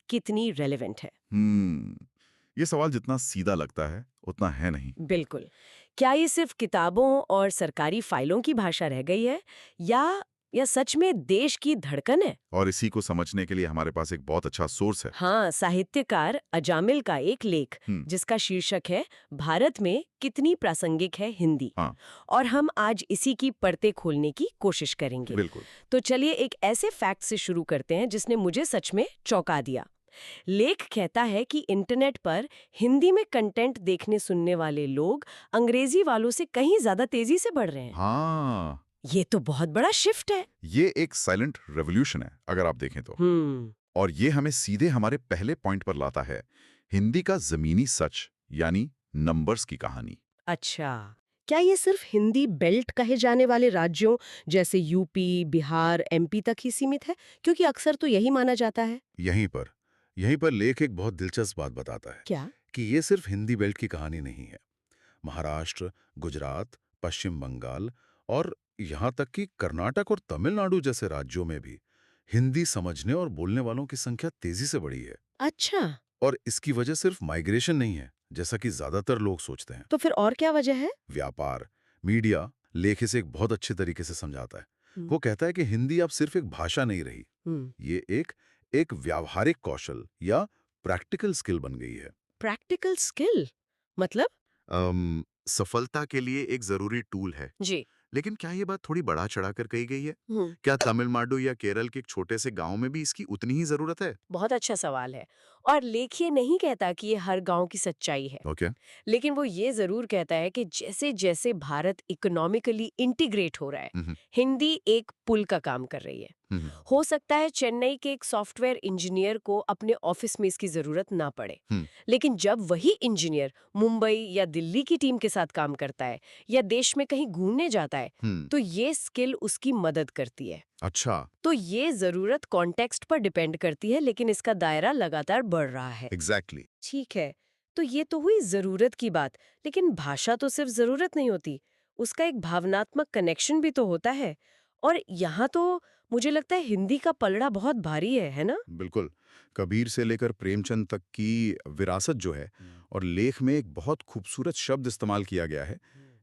कितनी रेलेवेंट है? ये सवाल जितना सीधा लगता है उतना है नहीं। बिल्कुल। क्या ये सिर्फ किताबों और सरकारी फाइलों की भाषा रह गई है या सच में देश की धड़कन है? और इसी को समझने के लिए हमारे पास एक बहुत अच्छा सोर्स है। हाँ, साहित्यकार अजामिल का एक लेख हम्म, जिसका शीर्षक है भारत में कितनी प्रासंगिक है हिंदी। हाँ, और हम आज इसी की परतें खोलने की कोशिश करेंगे। बिल्कुल। तो चलिए एक ऐसे फैक्ट से शुरू करते हैं जिसने मुझे सच में चौंका दिया। लेख कहता है कि इंटरनेट पर हिंदी में कंटेंट देखने सुनने वाले लोग अंग्रेजी वालों से कहीं ज्यादा तेजी से बढ़ रहे हैं। हाँ, ये तो बहुत बड़ा शिफ्ट है। ये एक साइलेंट रेवोल्यूशन है अगर आप देखें तो। हम्म। और ये हमें सीधे हमारे पहले पॉइंट पर लाता है, हिंदी का जमीनी सच, यानी नंबर्स की कहानी। अच्छा, क्या ये सिर्फ हिंदी बेल्ट कहे जाने वाले राज्यों जैसे यूपी, बिहार, एमपी तक ही सीमित है? क्योंकि अक्सर तो यही माना जाता है। यहीं पर लेख एक बहुत दिलचस्प बात बताता है क्या? कि ये सिर्फ हिंदी बेल्ट की कहानी नहीं है। महाराष्ट्र, गुजरात, पश्चिम बंगाल और यहाँ तक कि कर्नाटक और तमिलनाडु जैसे राज्यों में भी हिंदी समझने और बोलने वालों की संख्या तेजी से बढ़ी है। अच्छा, और इसकी वजह सिर्फ माइग्रेशन नहीं है, जैसा कि ज्यादातर लोग सोचते हैं। तो फिर और क्या वजह है? व्यापार, मीडिया लेख इसे एक बहुत अच्छे तरीके से समझाता है। हम्म। वो कहता है कि हिंदी अब सिर्फ एक भाषा नहीं रही, हम्म। ये एक व्यावहारिक कौशल या प्रैक्टिकल स्किल बन गई है। प्रैक्टिकल स्किल मतलब? सफलता के लिए एक जरूरी टूल है। जी। लेकिन क्या ये बात थोड़ी बढ़ा चढ़ाकर कही गई है? हम्म। क्या तमिलनाडु या केरल के एक छोटे से गांव में भी इसकी उतनी ही जरूरत है? बहुत अच्छा सवाल है। और लेख ये नहीं कहता कि ये हर गांव की सच्चाई है। ओके। लेकिन वो ये जरूर कहता है कि जैसे जैसे भारत इकोनॉमिकली इंटीग्रेट हो रहा है, हम्म, हिंदी एक पुल का काम कर रही है। हम्म, हो सकता है चेन्नई के एक सॉफ्टवेयर इंजीनियर को अपने ऑफिस में इसकी जरूरत ना पड़े, हम्म, लेकिन जब वही इंजीनियर मुंबई या दिल्ली की टीम के साथ काम करता है या देश में कहीं घूमने जाता है, हम्म। तो ये स्किल उसकी मदद करती है। अच्छा। तो ये जरूरत कॉन्टेक्स्ट पर डिपेंड करती है, लेकिन इसका दायरा लगातार बढ़ रहा है। एग्जैक्टली। ठीक है, तो ये तो हुई जरूरत की बात, लेकिन भाषा तो सिर्फ जरूरत नहीं होती, उसका एक भावनात्मक कनेक्शन भी तो होता है। और यहाँ तो मुझे लगता है हिंदी का पलड़ा बहुत भारी है ना? बिल्कुल। कबीर से लेकर प्रेमचंद तक की विरासत जो है, और लेख में एक बहुत खूबसूरत शब्द इस्तेमाल किया गया है,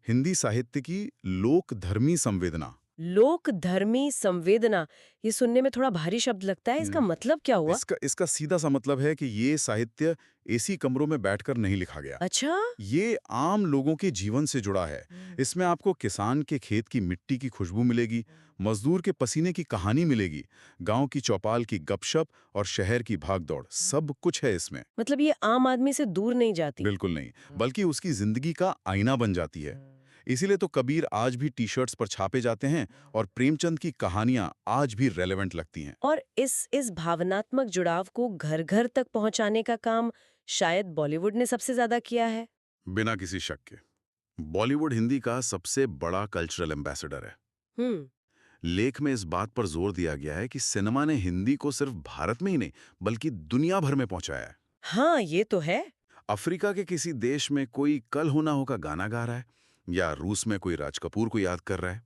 हिंदी साहित्य की लोक धर्मी संवेदना। लोक धर्मी संवेदना, ये सुनने में थोड़ा भारी शब्द लगता है, इसका मतलब क्या हुआ? इसका इसका सीधा सा मतलब है कि ये साहित्य एसी कमरों में बैठकर नहीं लिखा गया। अच्छा। ये आम लोगों के जीवन से जुड़ा है। इसमें आपको किसान के खेत की मिट्टी की खुशबू मिलेगी, मजदूर के पसीने की कहानी मिलेगी, गांव की चौपाल की गपशप और शहर की भागदौड़, सब कुछ है इसमें। मतलब ये आम आदमी से दूर नहीं जाती। बिल्कुल नहीं, बल्कि उसकी जिंदगी का आईना बन जाती है। इसीलिए तो कबीर आज भी टी शर्ट्स पर छापे जाते हैं और प्रेमचंद की कहानियां आज भी रेलेवेंट लगती हैं। और इस भावनात्मक जुड़ाव को घर घर तक पहुंचाने का काम शायद बॉलीवुड ने सबसे ज्यादा किया है। बिना किसी शक के बॉलीवुड हिंदी का सबसे बड़ा कल्चरल एम्बेसडर है। हम्म। लेख में इस बात पर जोर दिया गया है कि सिनेमा ने हिंदी को सिर्फ भारत में ही नहीं बल्कि दुनिया भर में पहुंचाया है। हाँ, ये तो है। अफ्रीका के किसी देश में कोई कल हो ना हो का गाना गा रहा है, या रूस में कोई राज कपूर को याद कर रहा है।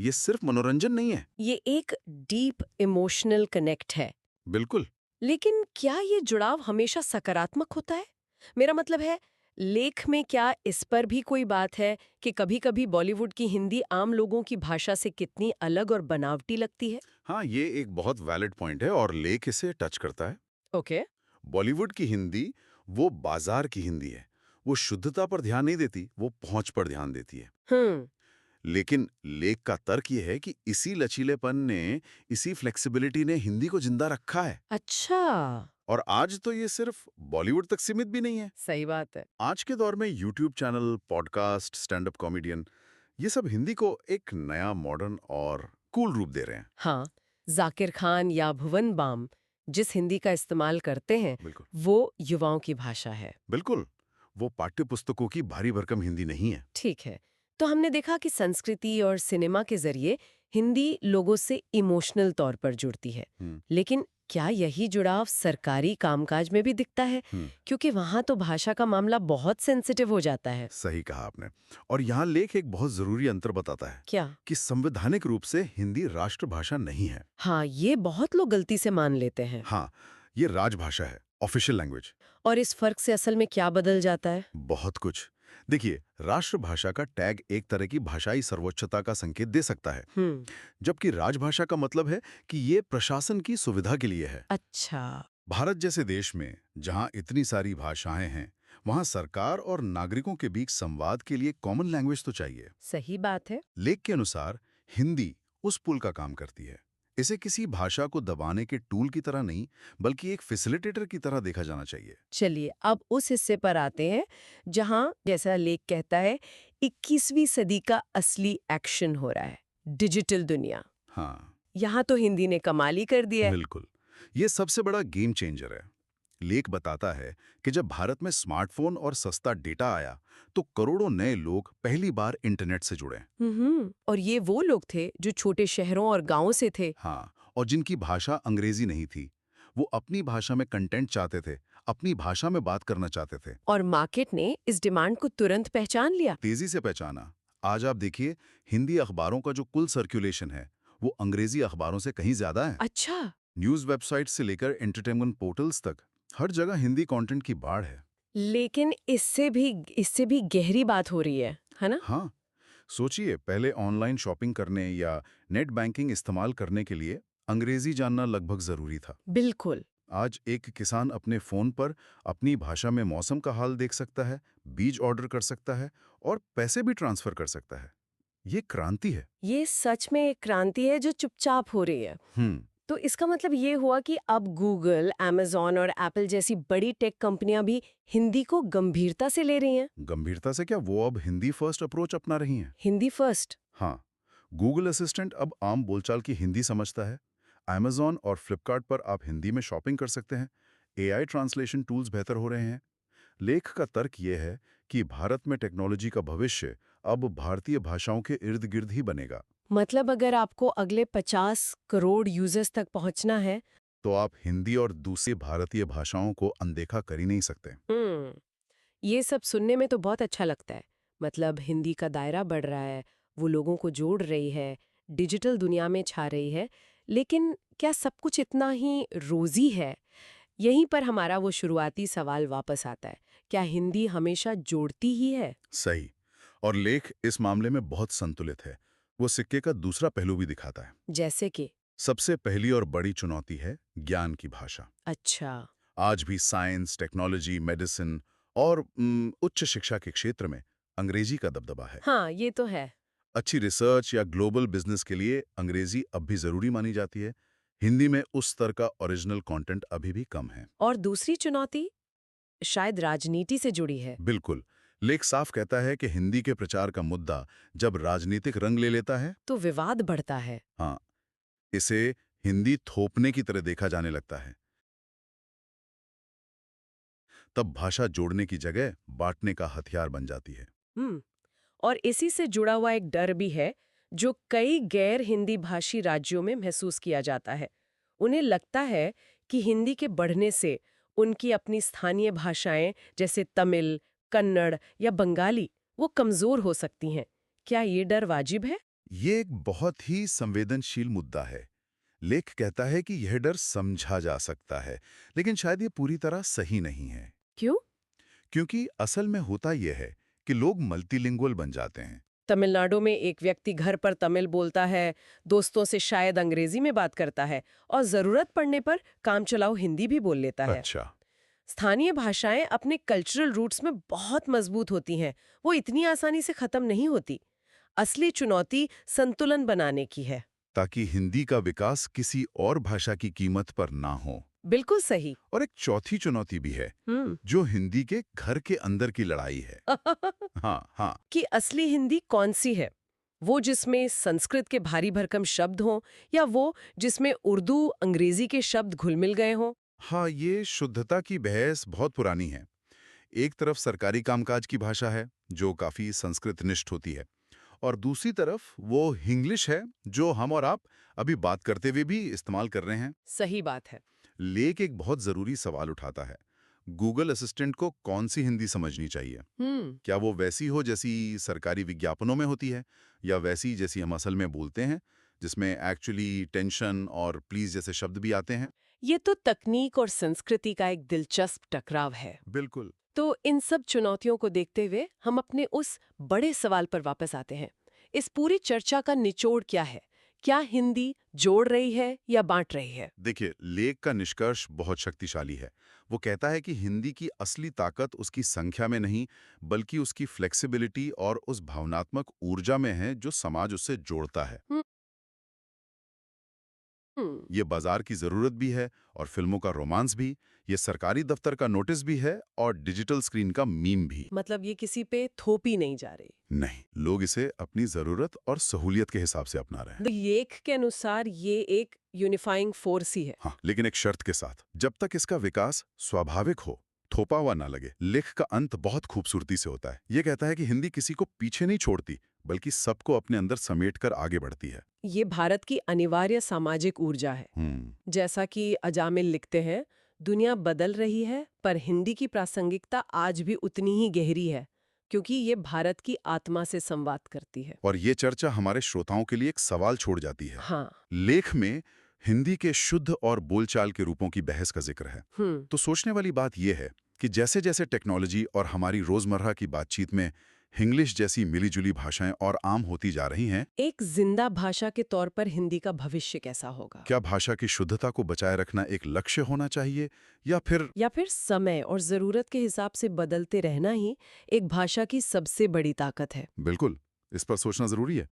ये सिर्फ मनोरंजन नहीं है। ये एक डीप इमोशनल कनेक्ट है। बिल्कुल। लेकिन क्या ये जुड़ाव हमेशा सकारात्मक होता है? मेरा मतलब है, लेख में क्या इस पर भी कोई बात है कि कभी-कभी बॉलीवुड की हिंदी आम लोगों की भाषा से कितनी अलग और बनावटी लगती है? हाँ, ये एक बहुत वैलिड पॉइंट है और लेख इसे टच करता है। ओके। बॉलीवुड की हिंदी वो बाजार की हिंदी है। वो शुद्धता पर ध्यान नहीं देती, वो पहुंच पर ध्यान देती है। हम्म। लेकिन लेख का तर्क ये है कि इसी लचीलेपन ने, इसी फ्लेक्सिबिलिटी ने हिंदी को जिंदा रखा है। अच्छा। और आज तो ये सिर्फ बॉलीवुड तक सीमित भी नहीं है। सही बात है। आज के दौर में YouTube channel, podcast, stand up comedian, ये सब हिंदी को एक नया मॉडर्न और कूल रूप दे रहे हैं। हाँ, जाकिर खान या भुवन बाम जिस हिंदी का इस्तेमाल करते हैं, बिल्कुल। वो युवाओं की भाषा है। बिल्कुल। वो पाठ्य पुस्तकों की भारी भरकम हिंदी नहीं है। ठीक है, तो हमने देखा कि संस्कृति और सिनेमा के जरिए हिंदी लोगों से इमोशनल तौर पर जुड़ती है। लेकिन क्या यही जुड़ाव सरकारी कामकाज में भी दिखता है? क्योंकि वहां तो भाषा का मामला बहुत सेंसिटिव हो जाता है। सही कहा आपने। और यहाँ लेख एक बहुत जरूरी अंतर बताता है क्या? कि संवैधानिक रूप से हिंदी राष्ट्रभाषा नहीं है। हाँ, ये बहुत लोग गलती से मान लेते हैं। हाँ, ये राजभाषा है, ऑफिशियल लैंग्वेज। और इस फर्क से असल में क्या बदल जाता है? बहुत कुछ। देखिए, राष्ट्रभाषा का टैग एक तरह की भाषाई सर्वोच्चता का संकेत दे सकता है, हम्म। जबकि राजभाषा का मतलब है कि ये प्रशासन की सुविधा के लिए है। अच्छा। भारत जैसे देश में जहां इतनी सारी भाषाएं हैं, वहां सरकार और नागरिकों के बीच संवाद के लिए कॉमन लैंग्वेज तो चाहिए। सही बात है। लेख के अनुसार हिंदी उस पुल का काम करती है। इसे किसी भाषा को दबाने के टूल की तरह नहीं, बल्कि एक फैसिलिटेटर की तरह देखा जाना चाहिए। चलिए अब उस हिस्से पर आते हैं जहां, जैसा लेख कहता है, 21वीं सदी का असली एक्शन हो रहा है, डिजिटल दुनिया। हाँ, यहाँ तो हिंदी ने कमाल ही कर दिया है। बिल्कुल। ये सबसे बड़ा गेम चेंजर है। लेख बताता है कि जब भारत में स्मार्टफोन और सस्ता डेटा आया, तो करोड़ों नए लोग पहली बार इंटरनेट से जुड़े। और ये वो लोग थे जो छोटे शहरों और गांवों से थे। हाँ, और जिनकी भाषा अंग्रेजी नहीं थी, वो अपनी भाषा में कंटेंट चाहते थे, अपनी भाषा में बात करना चाहते थे। और मार्केट ने इस डिमांड को तुरंत पहचान लिया। तेजी से पहचाना। आज आप देखिए, हिंदी अखबारों का जो कुल सर्कुलेशन है, वो अंग्रेजी अखबारों से कहीं ज्यादा है। अच्छा। न्यूज वेबसाइट से लेकर एंटरटेनमेंट पोर्टल्स तक हर जगह हिंदी कंटेंट की बाढ़ है। लेकिन इससे भी गहरी बात हो रही है ना? हाँ, सोचिए, पहले ऑनलाइन शॉपिंग करने या नेट बैंकिंग इस्तेमाल करने के लिए अंग्रेजी जानना लगभग जरूरी था। बिल्कुल। आज एक किसान अपने फोन पर अपनी भाषा में मौसम का हाल देख सकता है, बीज ऑर्डर कर सकता है और पैसे भी ट्रांसफर कर सकता है। ये क्रांति है। ये सच में एक क्रांति है जो चुपचाप हो रही है। तो इसका मतलब ये हुआ कि अब गूगल, अमेज़न और एप्पल जैसी बड़ी टेक कंपनियां भी हिंदी को गंभीरता से ले रही हैं। गंभीरता से क्या, वो अब हिंदी फर्स्ट अप्रोच अपना रही हैं। हिंदी फर्स्ट। हाँ, गूगल असिस्टेंट अब आम बोलचाल की हिंदी समझता है। अमेज़न और फ्लिपकार्ट पर आप हिंदी में शॉपिंग कर सकते हैं। एआई ट्रांसलेशन टूल्स बेहतर हो रहे हैं। लेख का तर्क ये है कि भारत में टेक्नोलॉजी का भविष्य अब भारतीय भाषाओं के इर्द गिर्द ही बनेगा। मतलब अगर आपको अगले 50 करोड़ यूजर्स तक पहुंचना है। तो आप हिंदी और दूसरी भारतीय भाषाओं को अनदेखा कर ही नहीं सकते। ये सब सुनने में तो बहुत अच्छा लगता है। मतलब हिंदी का दायरा बढ़ रहा है, वो लोगों को जोड़ रही है, डिजिटल दुनिया में छा रही है। लेकिन क्या सब कुछ इतना ही रोजी है? यहीं पर हमारा वो शुरुआती सवाल वापस आता है, क्या हिंदी हमेशा जोड़ती ही है? सही। और लेख इस मामले में बहुत संतुलित है। वो सिक्के का दूसरा पहलू भी दिखाता है। जैसे कि? सबसे पहली और बड़ी चुनौती है ज्ञान की भाषा। अच्छा। आज भी साइंस, टेक्नोलॉजी, मेडिसिन और उच्च शिक्षा के क्षेत्र में अंग्रेजी का दबदबा है। हाँ, ये तो है। अच्छी रिसर्च या ग्लोबल बिजनेस के लिए अंग्रेजी अब भी जरूरी मानी जाती है। हिंदी में उस स्तर का ओरिजिनल कंटेंट अभी भी कम है। और दूसरी चुनौती शायद राजनीति से जुड़ी है। बिल्कुल। लेख साफ कहता है कि हिंदी के प्रचार का मुद्दा जब राजनीतिक रंग ले लेता है, तो विवाद बढ़ता है। हाँ, इसे हिंदी थोपने की तरह देखा जाने लगता है। तब भाषा जोड़ने की जगह बांटने का हथियार बन जाती है। हम्म। और इसी से जुड़ा हुआ एक डर भी है जो कई गैर हिंदी भाषी राज्यों में महसूस किया जाता है। उन्हें लगता है कि हिंदी के बढ़ने से उनकी अपनी स्थानीय भाषाएं जैसे तमिल, कन्नड़ या बंगाली वो कमजोर हो सकती हैं। क्या ये डर वाजिब है? ये एक बहुत ही संवेदनशील मुद्दा है। लेख कहता है कि यह डर समझा जा सकता है, लेकिन शायद ये पूरी तरह सही नहीं है। क्यों? क्योंकि असल में होता यह है कि लोग मल्टीलिंगुअल बन जाते हैं। तमिलनाडु में एक व्यक्ति घर पर तमिल बोलता है, दोस्तों से शायद अंग्रेजी में बात करता है और जरूरत पड़ने पर काम चलाओ हिंदी भी बोल लेता है। अच्छा। स्थानीय भाषाएं अपने कल्चरल रूट्स में बहुत मजबूत होती हैं, वो इतनी आसानी से खत्म नहीं होती। असली चुनौती संतुलन बनाने की है। ताकि हिंदी का विकास किसी और भाषा की कीमत पर ना हो। बिल्कुल सही। और एक चौथी चुनौती भी है, जो हिंदी के घर के अंदर की लड़ाई है। हाँ। कि असली हिंदी कौन सी है? वो जिसमें संस्कृत के भारी भरकम शब्द हों या वो जिसमें उर्दू अंग्रेजी के शब्द घुल मिल गए हों? हाँ, ये शुद्धता की बहस बहुत पुरानी है। एक तरफ सरकारी कामकाज की भाषा है जो काफी संस्कृतनिष्ठ होती है, और दूसरी तरफ वो हिंग्लिश है जो हम और आप अभी बात करते हुए भी इस्तेमाल कर रहे हैं। सही बात है। लेख एक बहुत जरूरी सवाल उठाता है। गूगल असिस्टेंट को कौन सी हिंदी समझनी चाहिए? क्या वो वैसी हो जैसी सरकारी विज्ञापनों में होती है, या वैसी जैसी हम असल में बोलते हैं, जिसमें एक्चुअली, टेंशन और प्लीज जैसे शब्द भी आते हैं? ये तो तकनीक और संस्कृति का एक दिलचस्प टकराव है। बिल्कुल। तो इन सब चुनौतियों को देखते हुए हम अपने उस बड़े सवाल पर वापस आते हैं। इस पूरी चर्चा का निचोड़ क्या है? क्या हिंदी जोड़ रही है या बांट रही है? देखिए, लेख का निष्कर्ष बहुत शक्तिशाली है। वो कहता है कि हिंदी की असली ताकत उसकी संख्या में नहीं, बल्कि उसकी फ्लेक्सिबिलिटी और उस भावनात्मक ऊर्जा में है जो समाज उससे जोड़ता है। हम्म। ये बाजार की जरूरत भी है और फिल्मों का रोमांस भी, ये सरकारी दफ्तर का नोटिस भी है और डिजिटल स्क्रीन का मीम भी। मतलब ये किसी पे थोपी नहीं जा रही। नहीं, लोग इसे अपनी जरूरत और सहूलियत के हिसाब से अपना रहे हैं। तो लेख के अनुसार ये एक यूनिफाइंग फोर्स ही है। हाँ, लेकिन एक शर्त के साथ, जब तक इसका विकास स्वाभाविक हो, थोपा हुआ ना लगे। लेख का अंत बहुत खूबसूरती से होता है। ये कहता है कि हिंदी किसी को पीछे नहीं छोड़ती, बल्कि सबको अपने अंदर समेटकर आगे बढ़ती है। ये भारत की अनिवार्य सामाजिक ऊर्जा है। जैसा कि अजामिल लिखते हैं, दुनिया बदल रही है पर हिंदी की प्रासंगिकता आज भी उतनी ही गहरी है, क्योंकि ये भारत की आत्मा से संवाद करती है। और ये चर्चा हमारे श्रोताओं के लिए एक सवाल छोड़ जाती है। हाँ। लेख में हिंदी के शुद्ध और बोलचाल के रूपों की बहस का जिक्र है। तो सोचने वाली बात यह है कि जैसे जैसे टेक्नोलॉजी और हमारी रोजमर्रा की बातचीत में इंग्लिश जैसी मिलीजुली भाषाएं और आम होती जा रही हैं, एक जिंदा भाषा के तौर पर हिंदी का भविष्य कैसा होगा? क्या भाषा की शुद्धता को बचाए रखना एक लक्ष्य होना चाहिए या फिर समय और जरूरत के हिसाब से बदलते रहना ही एक भाषा की सबसे बड़ी ताकत है? बिल्कुल, इस पर सोचना जरूरी है।